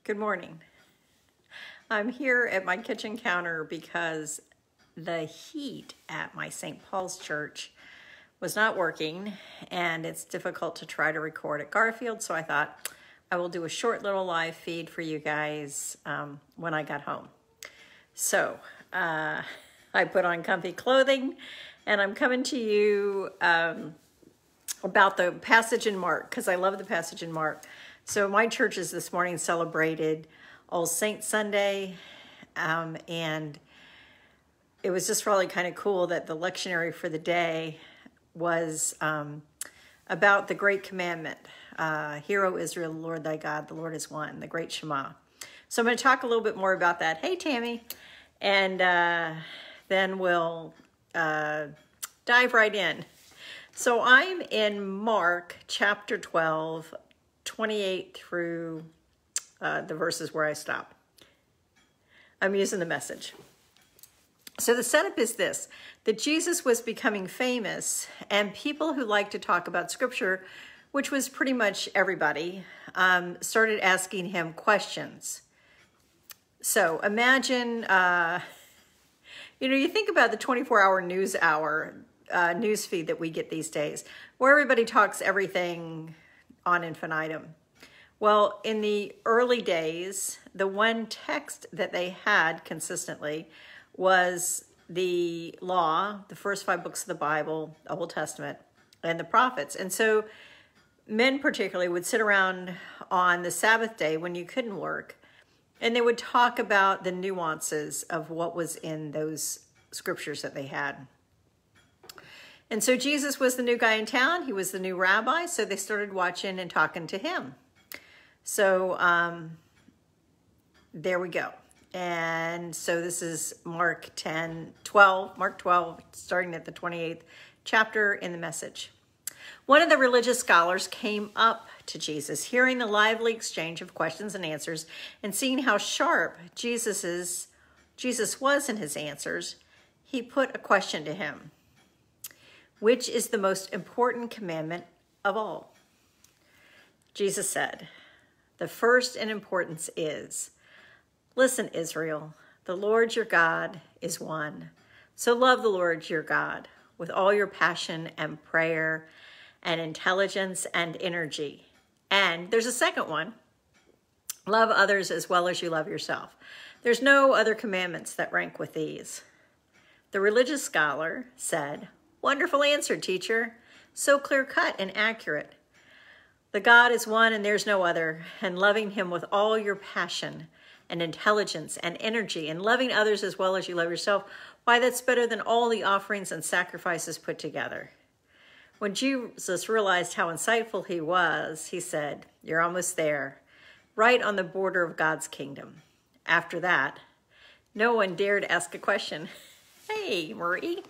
Good morning. I'm here at my kitchen counter because the heat at my St. Paul's church was not working and it's difficult to try to record at Garfield, so I thought I will do a short little live feed for you guys when I got home. So I put on comfy clothing and I'm coming to you about the passage in Mark, because I love the passage in Mark. So my churches this morning celebrated All Saints Sunday, and it was just really kind of cool that the lectionary for the day was about the great commandment, Hear, O Israel, the Lord thy God, the Lord is one, the great Shema. So I'm going to talk a little bit more about that. Hey, Tammy. And then we'll dive right in. So I'm in Mark chapter 12, 28 through the verses where I stop. I'm using the Message. So the setup is this, that Jesus was becoming famous and people who like to talk about scripture, which was pretty much everybody, started asking him questions. So imagine, you think about the 24-hour news feed that we get these days, where everybody talks everything on infinitum. Well, in the early days, the one text that they had consistently was the law, the first 5 books of the Bible, the Old Testament, and the prophets. And so men particularly would sit around on the Sabbath day when you couldn't work, and they would talk about the nuances of what was in those scriptures that they had. And so Jesus was the new guy in town. He was the new rabbi. So they started watching and talking to him. So there we go. And so this is Mark 12, starting at the 28th chapter in the Message. One of the religious scholars came up to Jesus, hearing the lively exchange of questions and answers, and seeing how sharp Jesus was in his answers, he put a question to him. Which is the most important commandment of all? Jesus said, the first in importance is, listen, Israel, the Lord your God is one. So love the Lord your God with all your passion and prayer and intelligence and energy. And there's a second one, love others as well as you love yourself. There's no other commandments that rank with these. The religious scholar said, wonderful answer, teacher. So clear-cut and accurate. The God is one and there's no other, and loving him with all your passion and intelligence and energy, and loving others as well as you love yourself, why, that's better than all the offerings and sacrifices put together. When Jesus realized how insightful he was, he said, you're almost there, right on the border of God's kingdom. After that, no one dared ask a question. Hey, Marie.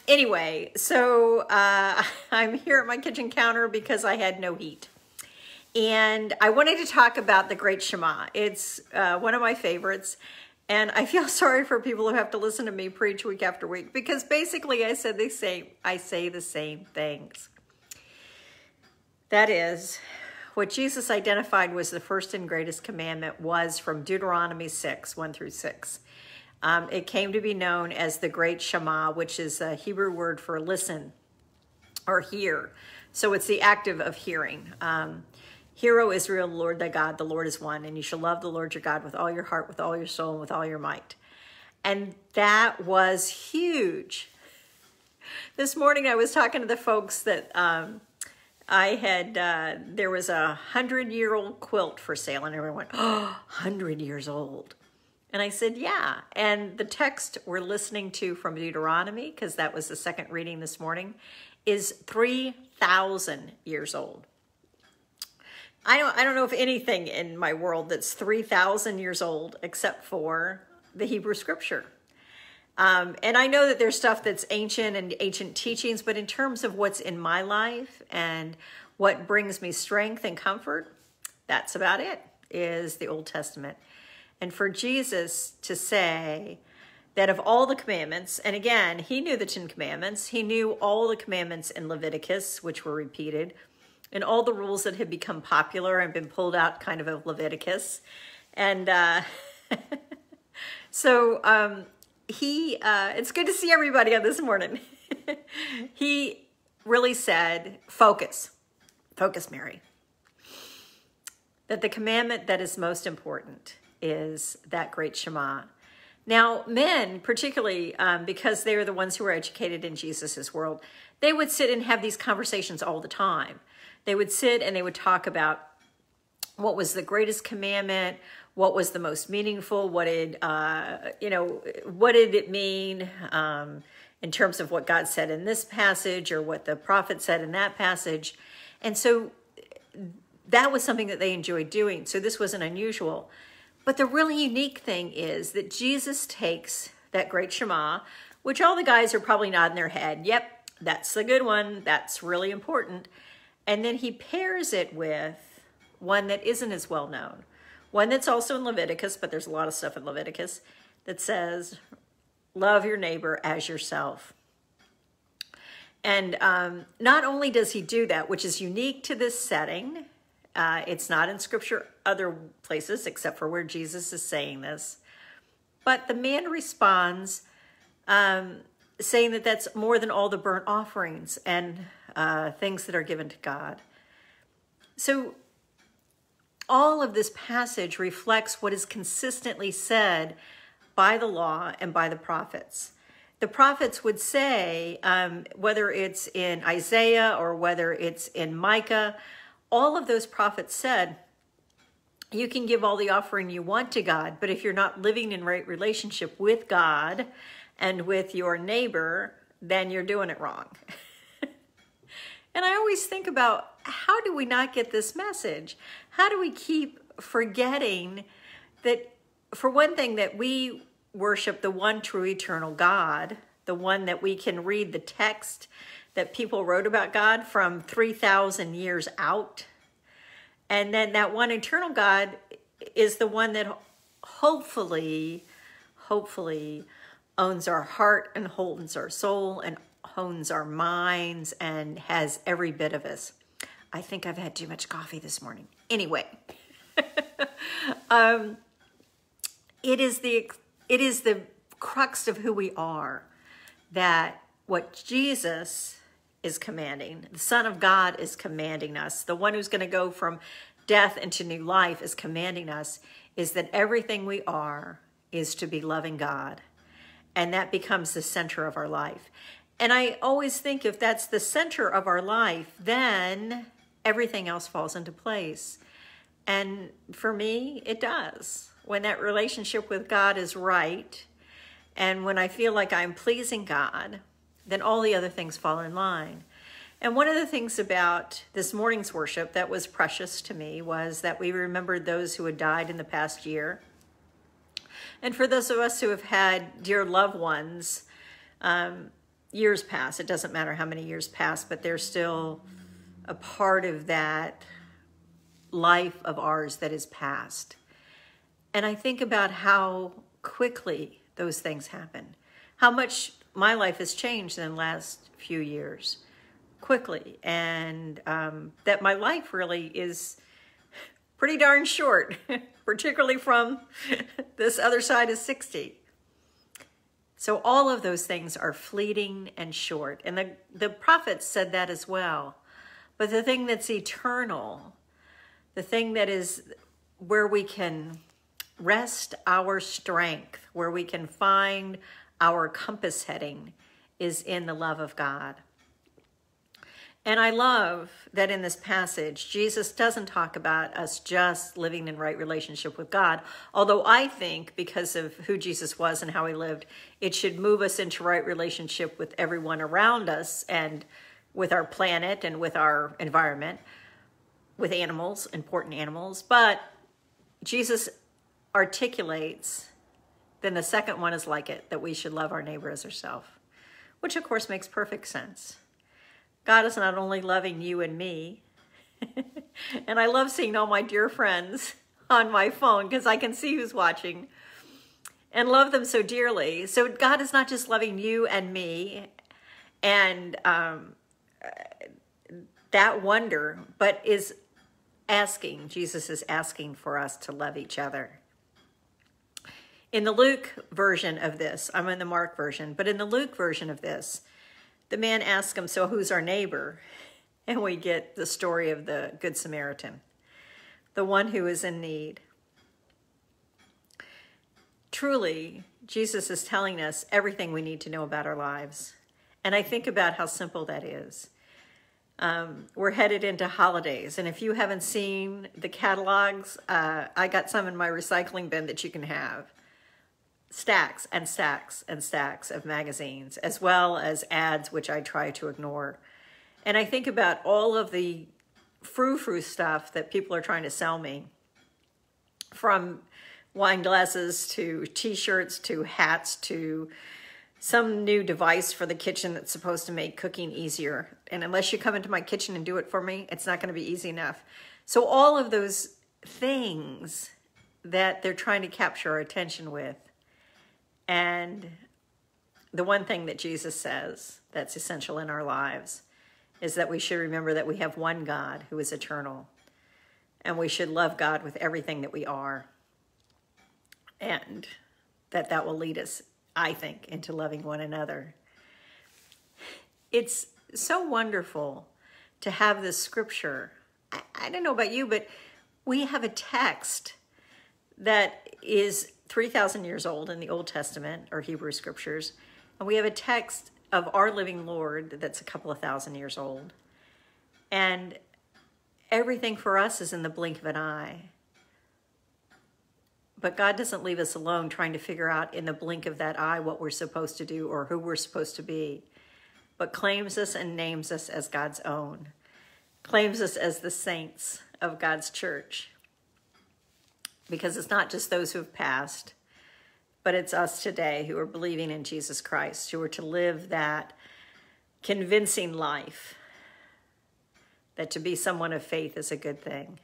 Anyway, so I'm here at my kitchen counter because I had no heat. And I wanted to talk about the Great Shema. It's one of my favorites. And I feel sorry for people who have to listen to me preach week after week, because basically I say the same things. That is, what Jesus identified was the first and greatest commandment was from Deuteronomy 6, 1 through 6. It came to be known as the Great Shema, which is a Hebrew word for listen or hear. So it's the active of hearing. Hear, O Israel, the Lord thy God, the Lord is one, and you shall love the Lord your God with all your heart, with all your soul, and with all your might. And that was huge. This morning I was talking to the folks that there was a 100-year-old quilt for sale, and everyone went, oh, 100 years old. And I said, yeah. And the text we're listening to from Deuteronomy, because that was the second reading this morning, is 3,000 years old. I don't know of anything in my world that's 3,000 years old except for the Hebrew scripture. And I know that there's stuff that's ancient and ancient teachings, but in terms of what's in my life and what brings me strength and comfort, that's about it, is the Old Testament. And for Jesus to say that of all the commandments, and again, he knew the 10 Commandments, he knew all the commandments in Leviticus, which were repeated, and all the rules that had become popular and been pulled out kind of Leviticus. And so it's good to see everybody on this morning. He really said, focus, Mary. That the commandment that is most important is that great Shema. Now, men, particularly because they were the ones who were educated in Jesus's world, they would sit and have these conversations all the time. They would sit and they would talk about what was the greatest commandment, what was the most meaningful, what did it mean in terms of what God said in this passage or what the prophet said in that passage. And so that was something that they enjoyed doing. So this wasn't unusual. But the really unique thing is that Jesus takes that great Shema, which all the guys are probably nodding their head. Yep, that's the good one. That's really important. And then he pairs it with one that isn't as well known. One that's also in Leviticus, but there's a lot of stuff in Leviticus that says, love your neighbor as yourself. And not only does he do that, which is unique to this setting, it's not in scripture other places except for where Jesus is saying this, but the man responds saying that that's more than all the burnt offerings and things that are given to God. So all of this passage reflects what is consistently said by the law and by the prophets. The prophets would say, whether it's in Isaiah or whether it's in Micah, all of those prophets said, you can give all the offering you want to God, but if you're not living in right relationship with God and with your neighbor, then you're doing it wrong. And I always think about, how do we not get this message? How do we keep forgetting that, for one thing, that we worship the one true eternal God, the one that we can read the text that people wrote about God from 3,000 years out. And then that one eternal God is the one that hopefully owns our heart and holds our soul and owns our minds and has every bit of us. I think I've had too much coffee this morning. Anyway, it is the crux of who we are, that what Jesus is commanding, the Son of God is commanding us, the one who's going to go from death into new life is commanding us, is that everything we are is to be loving God. And that becomes the center of our life. And I always think if that's the center of our life, then everything else falls into place. And for me, it does. When that relationship with God is right, and when I feel like I'm pleasing God, then all the other things fall in line. And one of the things about this morning's worship that was precious to me was that we remembered those who had died in the past year. And for those of us who have had dear loved ones, years pass. It doesn't matter how many years pass, but they're still a part of that life of ours that is past. And I think about how quickly those things happen, how much my life has changed in the last few years, quickly, and that my life really is pretty darn short, particularly from this other side of 60. So all of those things are fleeting and short. And the prophets said that as well. But the thing that's eternal, the thing that is where we can rest our strength, where we can find our compass heading, is in the love of God. And I love that in this passage, Jesus doesn't talk about us just living in right relationship with God. Although I think because of who Jesus was and how he lived, it should move us into right relationship with everyone around us and with our planet and with our environment, with animals, important animals. But Jesus articulates, then the second one is like it, that we should love our neighbor as ourselves, which of course makes perfect sense. God is not only loving you and me, and I love seeing all my dear friends on my phone because I can see who's watching and love them so dearly. So God is not just loving you and me and that wonder, but Jesus is asking for us to love each other. In the Luke version of this, I'm in the Mark version, but in the Luke version of this, the man asks him, so who's our neighbor? And we get the story of the Good Samaritan, the one who is in need. Truly, Jesus is telling us everything we need to know about our lives. And I think about how simple that is. We're headed into holidays. And if you haven't seen the catalogs, I got some in my recycling bin that you can have. Stacks and stacks and stacks of magazines, as well as ads, which I try to ignore. And I think about all of the frou-frou stuff that people are trying to sell me, from wine glasses to t-shirts to hats to some new device for the kitchen that's supposed to make cooking easier. And unless you come into my kitchen and do it for me, it's not going to be easy enough. So all of those things that they're trying to capture our attention with. And the one thing that Jesus says that's essential in our lives is that we should remember that we have one God who is eternal. And we should love God with everything that we are. And that will lead us, I think, into loving one another. It's so wonderful to have this scripture. I don't know about you, but we have a text that is 3,000 years old in the Old Testament or Hebrew scriptures. And we have a text of our living Lord that's a couple of thousand years old. And everything for us is in the blink of an eye. But God doesn't leave us alone trying to figure out in the blink of that eye what we're supposed to do or who we're supposed to be, but claims us and names us as God's own, claims us as the saints of God's church. Because it's not just those who have passed, but it's us today who are believing in Jesus Christ, who are to live that convincing life, that to be someone of faith is a good thing.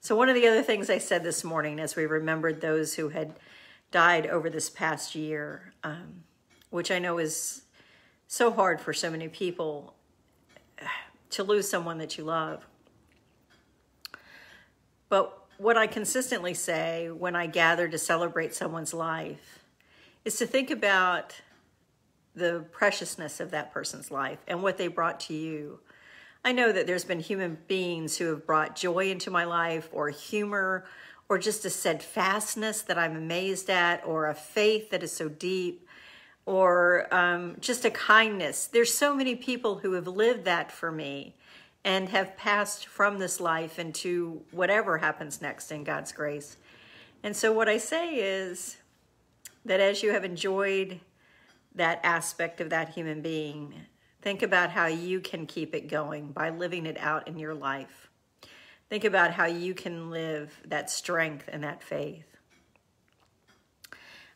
So one of the other things I said this morning as we remembered those who had died over this past year, which I know is so hard for so many people to lose someone that you love. But what I consistently say when I gather to celebrate someone's life is to think about the preciousness of that person's life and what they brought to you. I know that there's been human beings who have brought joy into my life, or humor, or just a steadfastness that I'm amazed at, or a faith that is so deep, or just a kindness. There's so many people who have lived that for me and have passed from this life into whatever happens next in God's grace. And so what I say is that as you have enjoyed that aspect of that human being, think about how you can keep it going by living it out in your life. Think about how you can live that strength and that faith.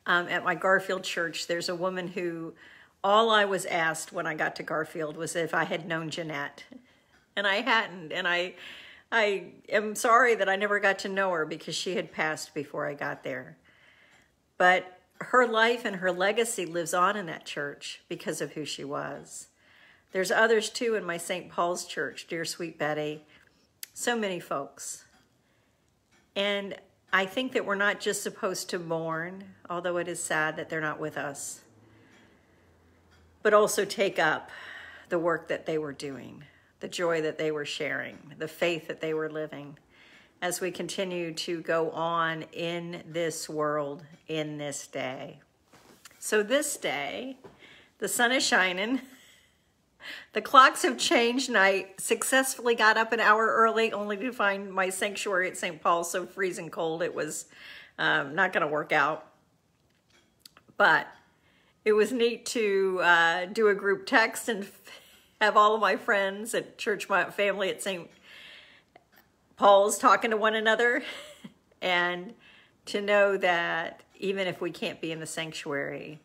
At my Garfield church, there's a woman who, all I was asked when I got to Garfield was if I had known Jeanette. And I hadn't. And I am sorry that I never got to know her because she had passed before I got there. But her life and her legacy lives on in that church because of who she was. There's others too in my St. Paul's church, dear sweet Betty. So many folks. And I think that we're not just supposed to mourn, although it is sad that they're not with us, but also take up the work that they were doing, the joy that they were sharing, the faith that they were living as we continue to go on in this world, in this day. So this day, the sun is shining. The clocks have changed, and I successfully got up an hour early only to find my sanctuary at St. Paul so freezing cold it was not going to work out. But it was neat to do a group text and have all of my friends at church, my family at St. Paul's talking to one another, and to know that even if we can't be in the sanctuary,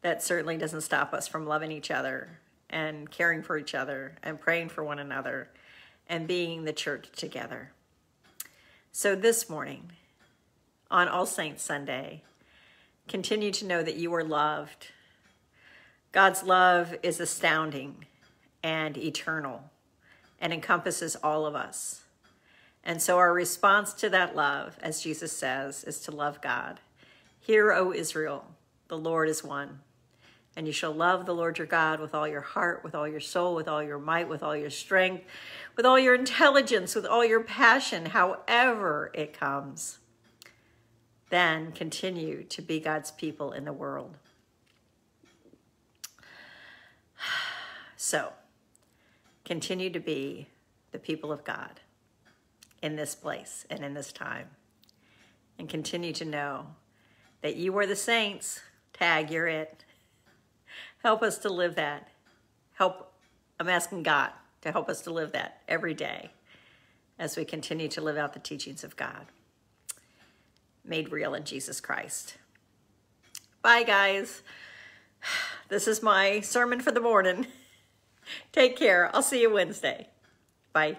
that certainly doesn't stop us from loving each other and caring for each other and praying for one another and being the church together. So this morning, on All Saints Sunday, continue to know that you are loved. God's love is astounding and eternal, and encompasses all of us. And so our response to that love, as Jesus says, is to love God. Hear, O Israel, the Lord is one. And you shall love the Lord your God with all your heart, with all your soul, with all your might, with all your strength, with all your intelligence, with all your passion, however it comes. Then continue to be God's people in the world. So, continue to be the people of God in this place and in this time. And continue to know that you are the saints. Tag, you're it. Help us to live that. I'm asking God to help us to live that every day as we continue to live out the teachings of God, made real in Jesus Christ. Bye, guys. This is my sermon for the morning. Take care. I'll see you Wednesday. Bye.